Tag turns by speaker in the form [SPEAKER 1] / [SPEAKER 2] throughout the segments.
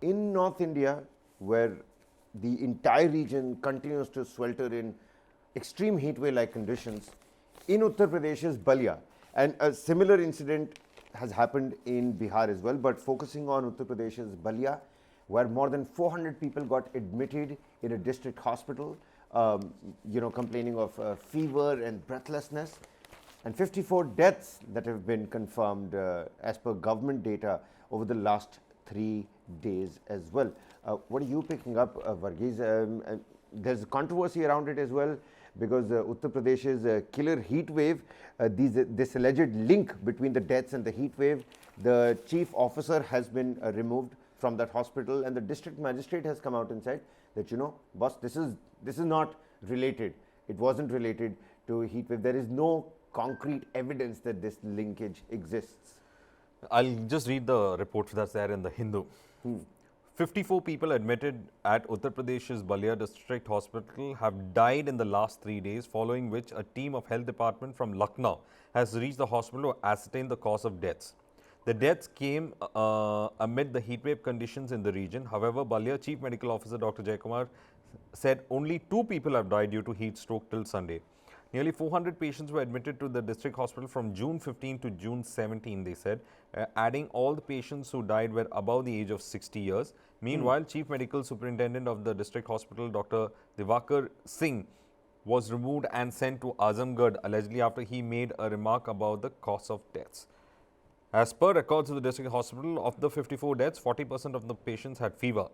[SPEAKER 1] in North India, where the entire region continues to swelter in extreme heat wave like conditions, in Uttar Pradesh's Ballia, and a similar incident has happened in Bihar as well, but focusing on Uttar Pradesh's Ballia, where more than 400 people got admitted in a district hospital, complaining of fever and breathlessness, and 54 deaths that have been confirmed as per government data over the last 3 days as well. What are you picking up, Varghese? There's controversy around it as well, because Uttar Pradesh's killer heat wave, this alleged link between the deaths and the heat wave, the chief officer has been removed from that hospital, and the district magistrate has come out and said that, boss, this is not related. It wasn't related to heat wave. There is no concrete evidence that this linkage exists.
[SPEAKER 2] I'll just read the report that's there in the Hindu. 54 people admitted at Uttar Pradesh's Ballia District Hospital have died in the last 3 days, following which a team of health department from Lucknow has reached the hospital to ascertain the cause of deaths. The deaths came amid the heatwave conditions in the region. However, Ballia Chief Medical Officer Dr. Jaikumar said only 2 people have died due to heat stroke till Sunday. Nearly 400 patients were admitted to the district hospital from June 15 to June 17, they said, adding all the patients who died were above the age of 60 years. Meanwhile, Chief Medical Superintendent of the district hospital, Dr. Divakar Singh, was removed and sent to Azamgarh allegedly after he made a remark about the cause of deaths. As per records of the district hospital, of the 54 deaths, 40% of the patients had fever,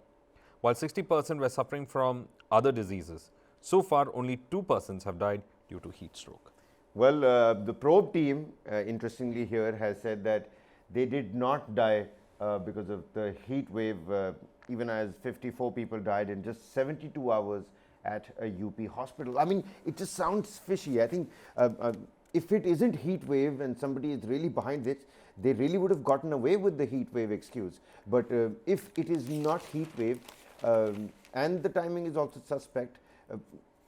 [SPEAKER 2] while 60% were suffering from other diseases. So far, only 2 persons have died due to heat stroke.
[SPEAKER 1] Well, the probe team, interestingly here, has said that they did not die because of the heat wave, even as 54 people died in just 72 hours at a UP hospital. I mean, it just sounds fishy. I think if it isn't heat wave and somebody is really behind it, they really would have gotten away with the heat wave excuse. But if it is not heat wave and the timing is also suspect,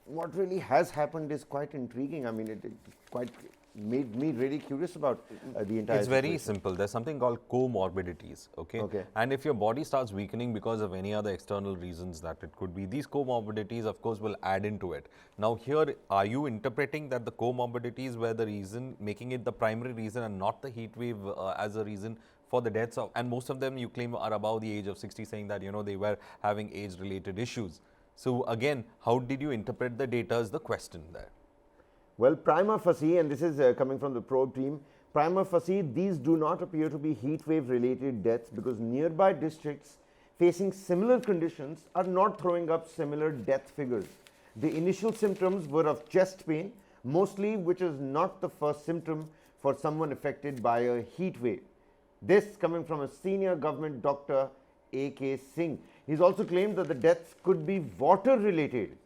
[SPEAKER 1] what really has happened is quite intriguing. I mean, it quite made me really curious about the entire
[SPEAKER 2] It's
[SPEAKER 1] situation.
[SPEAKER 2] very simple. There's something called comorbidities, okay? And if your body starts weakening because of any other external reasons that it could be, these comorbidities, of course, will add into it. Now, here, are you interpreting that the comorbidities were the reason, making it the primary reason and not the heat wave as a reason for the deaths of, and most of them you claim are above the age of 60, saying that, they were having age-related issues. So again, how did you interpret the data is the question there.
[SPEAKER 1] Well, prima facie, and this is coming from the probe team, prima facie, these do not appear to be heat wave related deaths because nearby districts facing similar conditions are not throwing up similar death figures. The initial symptoms were of chest pain, mostly, which is not the first symptom for someone affected by a heat wave. This coming from a senior government doctor, A.K. Singh. He's also claimed that the deaths could be water related.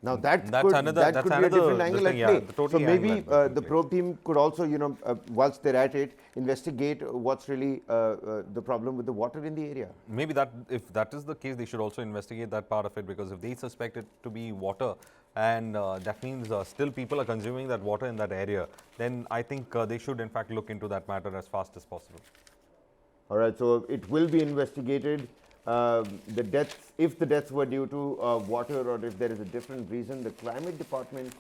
[SPEAKER 1] Now that could be a different angle at play. So maybe the probe team could also, whilst they're at it, investigate what's really the problem with the water in the area.
[SPEAKER 2] Maybe that, if that is the case, they should also investigate that part of it, because if they suspect it to be water, and that means still people are consuming that water in that area, then I think they should in fact look into that matter as fast as possible.
[SPEAKER 1] All right, so it will be investigated. The deaths, if the deaths were due to water or if there is a different reason, the climate department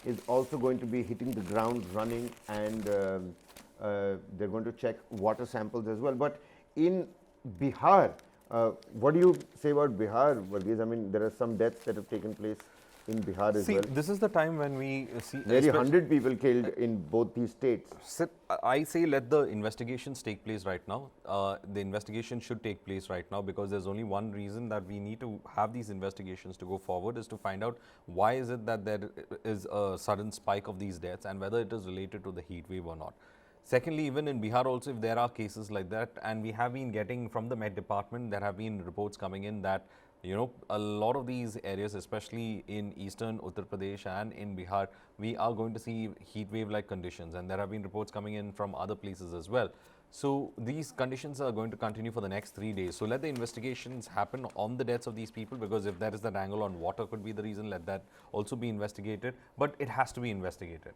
[SPEAKER 1] is also going to be hitting the ground running, and they're going to check water samples as well. But in Bihar, what do you say about Bihar, Varghese? I mean, there are some deaths that have taken place in Bihar as well.
[SPEAKER 2] This is the time when we see
[SPEAKER 1] nearly 100 people killed in both these states.
[SPEAKER 2] I say let the investigations take place right now. The investigation should take place right now, because there's only one reason that we need to have these investigations to go forward, is to find out why is it that there is a sudden spike of these deaths and whether it is related to the heat wave or not. Secondly, even in Bihar also, if there are cases like that, and we have been getting from the Met Department, there have been reports coming in that a lot of these areas, especially in eastern Uttar Pradesh and in Bihar, we are going to see heat wave like conditions, and there have been reports coming in from other places as well. So these conditions are going to continue for the next 3 days. So let the investigations happen on the deaths of these people, because if there is that angle on water could be the reason, let that also be investigated, but it has to be investigated.